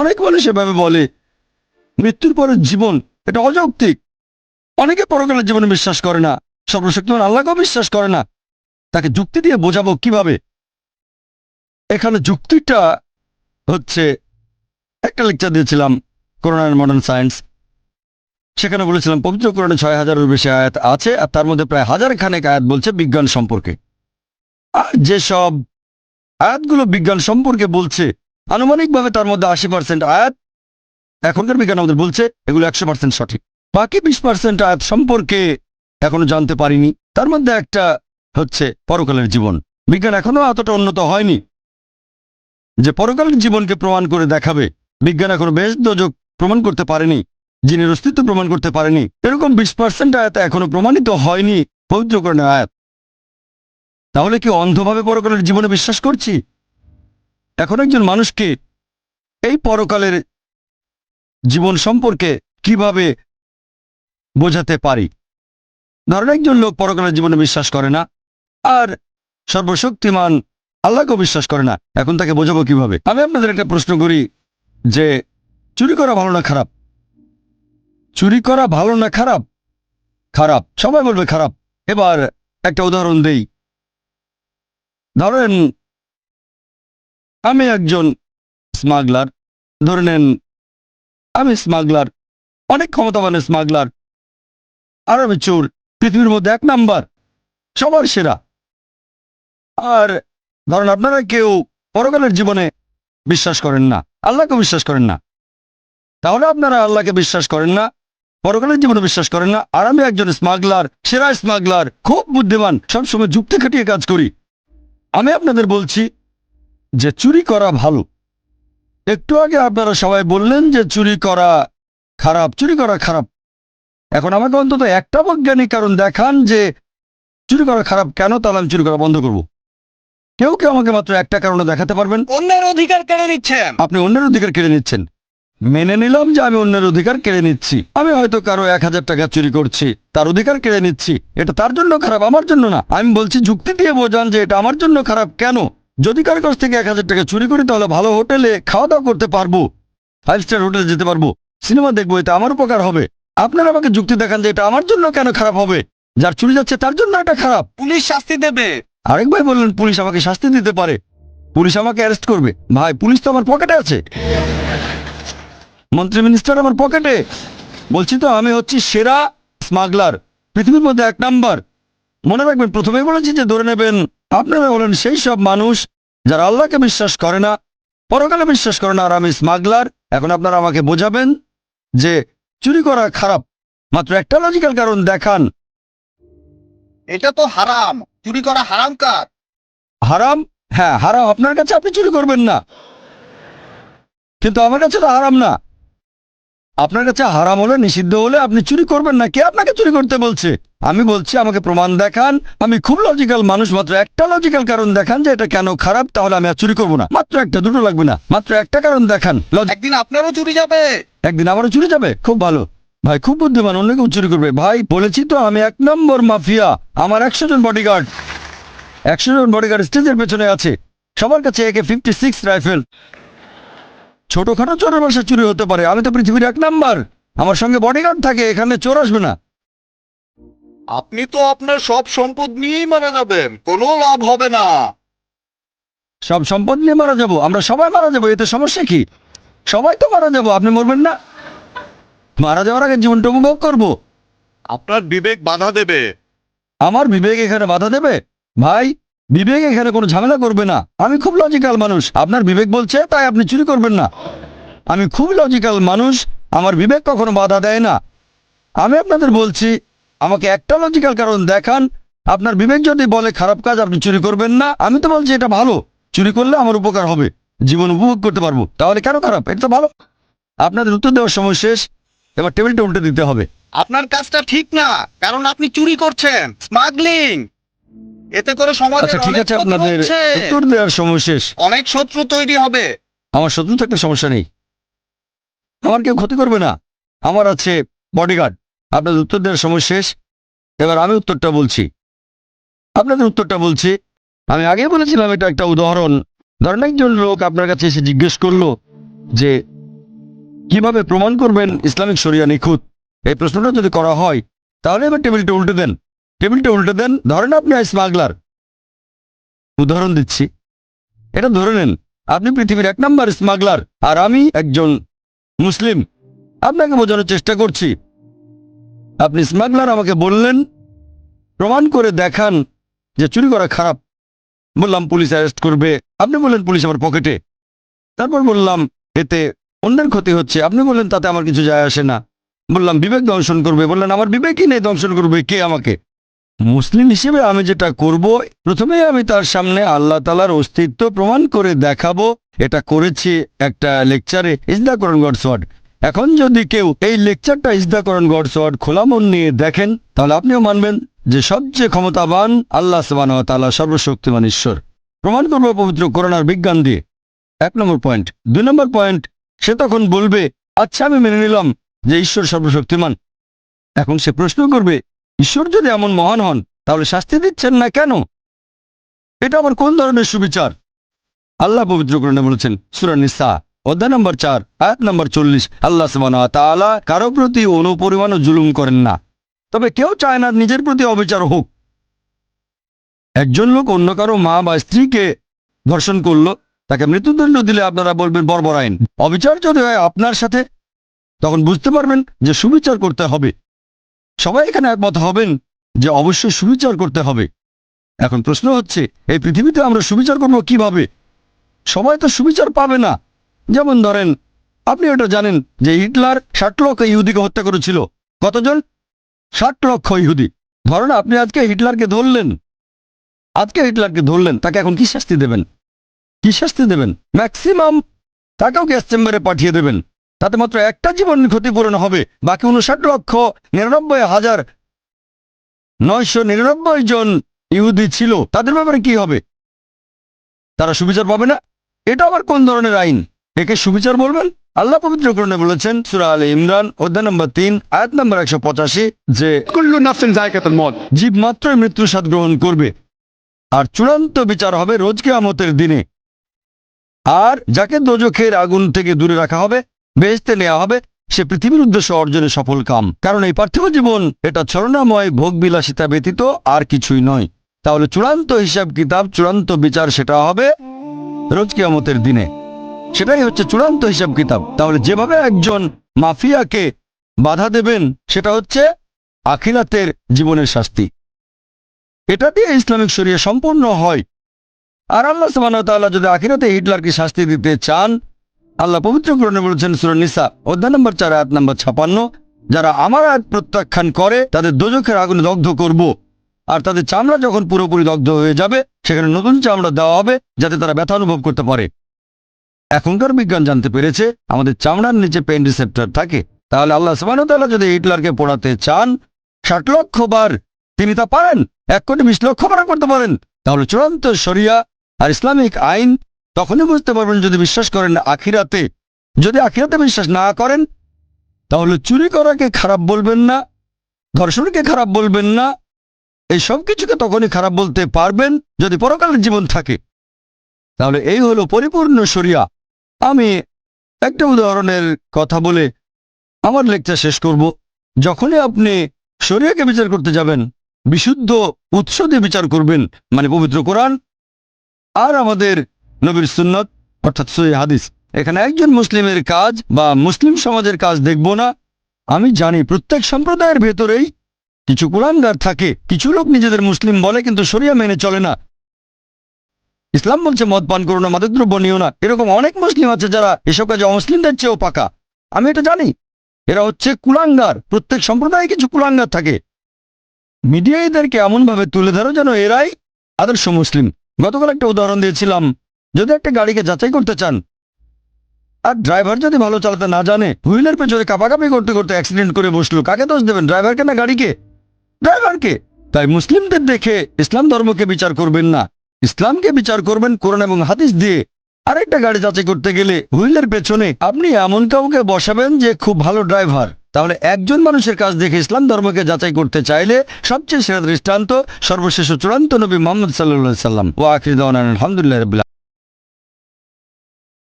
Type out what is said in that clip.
অনেক মানুষ এভাবে বলে মৃত্যুর পরের জীবন এটা অযৌক্তিক। অনেকে পরকালের জীবনে বিশ্বাস করে না, সর্বশক্তিমান আল্লাহকেও বিশ্বাস করে না। তাকে যুক্তি দিয়ে বোঝাবো কিভাবে? এখানে যুক্তিটা হচ্ছে, একটা লেকচার দিয়েছিলাম কোরআন এন্ড মডার্ন সায়েন্স। সেখানে বলেছিলাম পবিত্র কোরআনে ৬,০০০-এর বেশি আয়াত আছে, আর তার মধ্যে প্রায় ১,০০০ খানেক আয়াত বলছে বিজ্ঞান সম্পর্কে। আর যেসব আয়াতগুলো বিজ্ঞান সম্পর্কে বলছে, আনুমানিকভাবে তার মধ্যে ৮০% আয়াত এখনকার বিজ্ঞান আমাদের বলছে এগুলো ১০০% সঠিক। বাকি ২০% আয়াত সম্পর্কে এখনো জানতে পারিনি। তার মধ্যে একটা হচ্ছে পরকালের জীবন। বিজ্ঞান এখনো এতটা উন্নত হয়নি যে পরকালের জীবনকে প্রমাণ করে দেখাবে। বিজ্ঞান এখনো বেশ দোজক প্রমাণ করতে পারেনি, জিনের অস্তিত্ব প্রমাণ করতে পারেনি। এরকম ২০% আয়াত এখনো প্রমাণিত হয়নি পবিত্র কোরআনের আয়াত। তাহলে কি অন্ধভাবে পরকালের জীবনে বিশ্বাস করছি? এখন একজন মানুষকে এই পরকালের জীবন সম্পর্কে কিভাবে বোঝাতে পারি? ধরেন একজন লোক পরকালের জীবনে বিশ্বাস করে না, আর সর্বশক্তিমান আল্লাহকেও বিশ্বাস করে না। এখন তাকে বোঝাবো কিভাবে? আমি আপনাদের একটা প্রশ্ন করি যে চুরি করা ভালো না খারাপ? চুরি করা ভালো না খারাপ? খারাপ, সবাই বলবে খারাপ। এবার একটা উদাহরণ দেই। ধরেন আমি একজন স্মাগলার, ধরে নেন আমি স্মাগলার, অনেক ক্ষমতাবান স্মাগলার, আর আমি চোর, পৃথিবীর মধ্যে ১ নাম্বার, সবার সেরা। আর ধরেন আপনারা কেউ পরকালের জীবনে বিশ্বাস করেন না, আল্লাহকে বিশ্বাস করেন না। তাহলে আপনারা আল্লাহকে বিশ্বাস করেন না, পরকালের জীবনে বিশ্বাস করেন না, আর আমি একজন স্মাগলার, সেরা স্মাগলার, খুব বুদ্ধিমান, সবসময় যুক্তি খাটিয়ে কাজ করি। আমি আপনাদের বলছি যে চুরি করা ভালো। একটু আগে আপনারা সবাই বললেন যে চুরি করা খারাপ, চুরি করা খারাপ। এখন আমাকে অন্তত একটা বৈজ্ঞানিক কারণ দেখান যে চুরি করা খারাপ কেন, তাহলে আমি চুরি করা বন্ধ করব। কেউ কেউ আমাকে মাত্র একটা কারণে দেখাতে পারবেন? অন্যের অধিকার কেড়ে নিচ্ছেন। আপনি অন্যের অধিকার কেড়ে নিচ্ছেন। মেনে নিলাম যে আমি অন্যের অধিকার কেড়ে নিচ্ছি। আমি হয়তো কারো ১,০০০ টাকা চুরি করছি, তার অধিকার কেড়ে নিচ্ছি। এটা তার জন্য খারাপ, আমার জন্য না। আমি বলছি যুক্তি দিয়ে বোঝান যে এটা আমার জন্য খারাপ কেন। যদি কারো কাছ থেকে ১,০০০ টাকা চুরি করি তাহলে ভালো হোটেলে খাওয়া দাওয়া করতে পারবো, 5 স্টার হোটেলে যেতে পারবো, সিনেমা দেখবো, এটা আমার উপকার হবে। আপনারা আমাকে যুক্তি দেখান যে এটা আমার জন্য কেন খারাপ হবে। যার চুরি যাচ্ছে তার জন্য এটা খারাপ। পুলিশ শাস্তি দেবে। আরেক ভাই বললেন পুলিশ আমাকে শাস্তি দিতে পারে, পুলিশ আমাকে অ্যারেস্ট করবে। ভাই পুলিশ তো আমার পকেটে আছে, মন্ত্রী মিনিস্টার আমার পকেটে। বলছি তো আমি হচ্ছি সেরা স্মাগলার, পৃথিবীর মধ্যে ১ নাম্বার। মনে রাখবেন প্রথমেই বলেছি যে ধরে নেবেন আপনারা হলেন সেই সব মানুষ যারা আল্লাহকে বিশ্বাস করে না, পরকালে বিশ্বাস করে না, আর আমি স্মাগলার। এখন আপনারা আমাকে বোঝাবেন যে চুরি করা খারাপ। মাত্র একটা লজিক্যাল কারণ দেখান। এটা তো হারাম, চুরি করা হারাম কাজ। হারাম? হ্যাঁ হারাম আপনার কাছে, আপনি চুরি করবেন না, কিন্তু আমার কাছে তো হারাম না। আপনার কাছে হারাম হলে, নিষিদ্ধ হলে আপনি চুরি করবেন না। কে আপনাকে চুরি করতে বলছে? আমি বলছি আমাকে প্রমাণ দেখান। আমি খুব লজিক্যাল মানুষ, মাত্র একটা লজিক্যাল কারণ দেখান যে এটা কেন খারাপ, তাহলে আমি আর চুরি করবো না। মাত্র একটা, দুটো লাগবে না, মাত্র একটা কারণ দেখান। একদিন আপনারও চুরি যাবে। একদিন আমারও চুরি যাবে? খুব ভালো ভাই, খুব বুদ্ধিমান, অন্য কেউ চুরি করবে। ভাই বলেছি তো আমি ১ নম্বর মাফিয়া। আমার ১০০ জন বডিগার্ড, ১০০ জন বডিগার্ড স্টেজের পেছনে আছে, সবার কাছে AK-56 রাইফেল। ছোটখাটো চোরের বাসা চুরি হতে পারে, আমি তো পৃথিবীর ১ নাম্বার। আমার সঙ্গে বডিগার্ড থাকে, এখানে চোর আসবে না। আপনি তো আপনার সব সম্পদ নিয়েই মারা যাবেন, কোনো লাভ হবে না। সব সম্পদ নিয়ে মারা যাবো? আমরা সবাই মারা যাবো, এতে সমস্যা কি? সবাই তো মারা যাবো, আপনি মরবেন না? মারা যাওয়ার আগে জীবনটা উপভোগ করবো। আপনার বিবেক বাধা দেবে। আমার বিবেক এখানে বাধা দেবে? ভাই বিবেক এখানে কোনো ঝামেলা করবে না। আমি খুব লজিক্যাল মানুষ, আপনার বিবেক বলছে তাই আপনি চুরি করবেন না। আমি খুব লজিক্যাল মানুষ, আমার বিবেক কখনো বাধা দেয় না। আমি আপনাদের বলছি আমাকে একটা লজিক্যাল কারণ দেখান। আপনার বিবেক যদি বলে খারাপ কাজ, আপনি চুরি করবেন না। আমি তো বলছি এটা ভালো, চুরি করলে আমার উপকার হবে, জীবন উপভোগ করতে পারবো। তাহলে কেন খারাপ? এটা তো ভালো। আপনাদের উত্তর দেওয়ার সময় শেষ, এবার টেবিলটা উল্টে দিতে হবে। আপনার কাজটা ঠিক না, কারণ আপনি চুরি করছেন, স্মাগলিং। এতে করে সমাজের আচ্ছা ঠিক অনেক আছে, ক্ষতি আপনাদের হচ্ছে। উত্তর দেওয়ার সময় শেষ। অনেক শত্রু তৈরি হবে। আমার শত্রু থাকতে সমস্যা নেই, আমার কেউ ক্ষতি করবে না, আমার আছে বডিগার্ড। আপনাদের উত্তর দেওয়ার সময় শেষ, এবার আমি উত্তরটা বলছি, আপনাদের উত্তরটা বলছি। আমি আগে বলেছিলাম এটা একটা উদাহরণ। ধরেন একজন লোক আপনার কাছে এসে জিজ্ঞেস করলো যে কিভাবে প্রমাণ করবেন ইসলামিক শরিয়া নিখুঁত? এই প্রশ্নটা যদি করা হয় তাহলে এবার টেবিলটা উল্টে দেন। টেবিলটা উল্টে দেন। ধরেন আপনি স্মাগলার, উদাহরণ দিচ্ছি, এটা ধরে নেন আপনি পৃথিবীর 1 নম্বর স্মাগলার আর আমি একজন মুসলিম। আপনাকে বোঝানোর চেষ্টা করছি। আপনি স্মাগলার, আমাকে বললেন প্রমাণ করে দেখান যে চুরি করা খারাপ। বললাম পুলিশ অ্যারেস্ট করবে। আপনি বললেন পুলিশ আমার পকেটে। তারপর বললাম এতে অন্যের ক্ষতি হচ্ছে। আপনি বললেন তাতে আমার কিছু যায় আসে না। বললাম বিবেক দংশন করবে। বললেন আমার বিবেকই নেই, দংশন করবে কে আমাকে? মুসলিম হিসেবে আমি যেটা করব, প্রথমে আমি তার সামনে আল্লাহ তাআলার অস্তিত্ব প্রমাণ করে দেখাবো। এটা করেছি একটা লেকচারে, is the Quran God's word. এখন যদি কেউ এই লেকচারটা is the Quran God's word খোলা মন নিয়ে দেখেন, তাহলে আপনিও মানবেন যে সবচেয়ে ক্ষমতাবান আল্লাহ সুবহানাহু ওয়া তাআলা, সর্বশক্তিমান ঈশ্বর। প্রমাণ করবো পবিত্র কোরআন আর বিজ্ঞান দিয়ে। 1 নম্বর পয়েন্ট। 2 নম্বর পয়েন্ট, সে তখন বলবে আচ্ছা আমি মেনে নিলাম যে ঈশ্বর সর্বশক্তিমান। এখন সে প্রশ্ন করবে ঈশ্বর যদি এমন মহান হন তাহলে শাস্তি দিচ্ছেন না কেন? এটা আবার কোন ধরনের সুবিচার? আল্লাহ পবিত্র কোরআনে বলেছেন, সূরা নিসা অধ্যায় নম্বর 4 আয়াত নম্বর 40, আল্লাহ সুবহানাহু ওয়া তাআলা কারো প্রতি অনুপরিমাণও জুলুম করেন না। তবে কেউ চায় না নিজের প্রতি অবিচার হোক। একজন লোক অন্য কারো মা বা স্ত্রীকে ধর্ষণ করলো, তাকে মৃত্যুদণ্ড দিলে আপনারা বলবেন বর্বর আইন। অবিচার যদি হয় আপনার সাথে, তখন বুঝতে পারবেন যে সুবিচার করতে হবে। সবাই এখানে একমত হবেন যে অবশ্যই সুবিচার করতে হবে। এখন প্রশ্ন হচ্ছে এই পৃথিবীতে আমরা সুবিচার করবো কিভাবে? সবাই তো সুবিচার পাবে না। যেমন ধরেন, আপনি এটা জানেন যে হিটলার 60 লক্ষ ইহুদিকে হত্যা করেছিল। কতজন? 60 লক্ষ ইহুদি। ধরেন আপনি আজকে হিটলারকে ধরলেন, তাকে এখন কি শাস্তি দেবেন? কি শাস্তি দেবেন? ম্যাক্সিমাম তাকেও গ্যাস চেম্বারে পাঠিয়ে দেবেন। তাতে মাত্র একটা জীবন ক্ষতিপূরণ হবে। বাকি 59,99,999 জন ইহুদি ছিল, তাদের ব্যাপারে কি হবে? তারা সুবিচার পাবে না? এটা আবার কোন ধরনের আইন? একে সুবিচার বলবেন? আল্লাহ পবিত্র কোরআনে বলেছেন, সূরা আলে ইমরান অধ্যায় নম্বর 3 আয়াত নম্বর 185, যে কুল্লু নাফসিন যায়কাতুল মউত। জীব মাত্রই মৃত্যুর স্বাদ গ্রহণ করবে, আর চূড়ান্ত বিচার হবে রোজ কিয়ামতের দিনে। আর যাকে দোজখের আগুন থেকে দূরে রাখা হবে, বেহেশতে নেওয়া হবে, সে পৃথিবীর উদ্দেশ্য অর্জনে সফল কাম। কারণ এই পার্থিব জীবন এটা ছলনাময় ভোগ বিলাসিতা ব্যতীত আর কিছুই নয়। তাহলে চূড়ান্ত হিসাব কিতাব, চূড়ান্ত বিচার সেটা হবে রোজ কিয়ামতের দিনে। সেটাই হচ্ছে চূড়ান্ত হিসাব কিতাব। তাহলে যেভাবে একজন মাফিয়াকে বাধা দেবেন, সেটা হচ্ছে আখিরাতের জীবনের শাস্তি। এটা দিয়ে ইসলামিক শরিয়া সম্পূর্ণ হয়। আর আল্লাহ সুবহানাহু ওয়া তাআলা যদি আখিরাতে হিটলারকে শাস্তি দিতে চান, আল্লাহ পবিত্র কোরআনে বলেছেন সূরা নিসা অধ্যায় নম্বর 4 আয়াত নম্বর 56, যারা আমার আয়াত প্রত্যাখ্যান করে তাদের দোজখের আগুনে দগ্ধ করব। আর তাদের চামড়া যখন পুরোপুরি দগ্ধ হয়ে যাবে, সেখানে নতুন চামড়া দেওয়া হবে যাতে তারা ব্যথা অনুভব করতে পারে। এখনকার বিজ্ঞান জানতে পেরেছে আমাদের চামড়ার নিচে পেইন রিসেপ্টর থাকে। তাহলে আল্লাহ সুবহানাহু ওয়া তাআলা যদি হিটলারকে পোড়াতে চান 60 লক্ষ বার, তিনি তা পারেন। 1,20 লক্ষ বার করতে পারেন। তাহলে চূড়ান্ত শরিয়া আর ইসলামিক আইন তখনই বুঝতে পারবেন যদি বিশ্বাস করেন আখিরাতে। যদি আখিরাতে বিশ্বাস না করেন, তাহলে চুরি করাকে খারাপ বলবেন না, ধর্ষণকে খারাপ বলবেন না, এই সব কিছুকে তখনই খারাপ বলতে পারবেন যদি পরকালের জীবন থাকে। তাহলে এই হলো পরিপূর্ণ শরিয়া। আমি একটা উদাহরণের কথা বলে আমার লেকচার শেষ করব। যখনই আপনি শরিয়াকে বিচার করতে যাবেন, বিশুদ্ধ উৎস দিয়ে বিচার করবেন, মানে পবিত্র কোরআন আর আমাদের নবীর সুন্নত অর্থাৎ সহিহ হাদিস। এখানে একজন মুসলিমের কাজ বা মুসলিম সমাজের কাজ দেখব না। আমি জানি প্রত্যেক সম্প্রদায়ের ভেতরেই কিছু কুলাঙ্গার থাকে। কিছু লোক নিজেদের মুসলিম বলে কিন্তু শরিয়া মেনে চলে না। ইসলাম বলছে মদ পান করো না, মাদকদ্রব্য নিও না। এরকম অনেক মুসলিম আছে যারা এসব কাজে অমুসলিমদের চেয়েও পাকা। আমি এটা জানি। এরা হচ্ছে কুলাঙ্গার। প্রত্যেক সম্প্রদায়ে কিছু কুলাঙ্গার থাকে। মিডিয়া এদেরকে এমনভাবে তুলে ধরো যেন এরাই আদর্শ মুসলিম। গতকাল একটা উদাহরণ দিয়েছিলাম, যদি একটা গাড়িকে যাচাই করতে চান আর ড্রাইভার যদি ভালো চালাতে না জানে, হুইলের পেছনে কাঁপাকাঁপি করতে করতে অ্যাক্সিডেন্ট করে বসলো, কাকে দোষ দেবেন? ড্রাইভারকে না গাড়িকে? ড্রাইভারকে। তাই মুসলিমদের দেখে ইসলাম ধর্মকে বিচার করবেন না, ইসলামকে বিচার করবেন কোরআন এবং হাদিস দিয়ে। আরেকটা গাড়ি যাচাই করতে গেলে হুইলের পেছনে আপনি এমন কাউকে বসাবেন যে খুব ভালো ড্রাইভার। তাহলে একজন মানুষের কাজ দেখে ইসলাম ধর্মকে যাচাই করতে চাইলে সবচেয়ে সেরা দৃষ্টান্ত সর্বশেষ ও চূড়ান্ত নবী মুহাম্মদ সাল্লাল্লাহু আলাইহি ওয়াসাল্লাম। ওয়া আখিরু দাওয়ানা আলহামদুলিল্লাহি রাব্বিল আলামিন।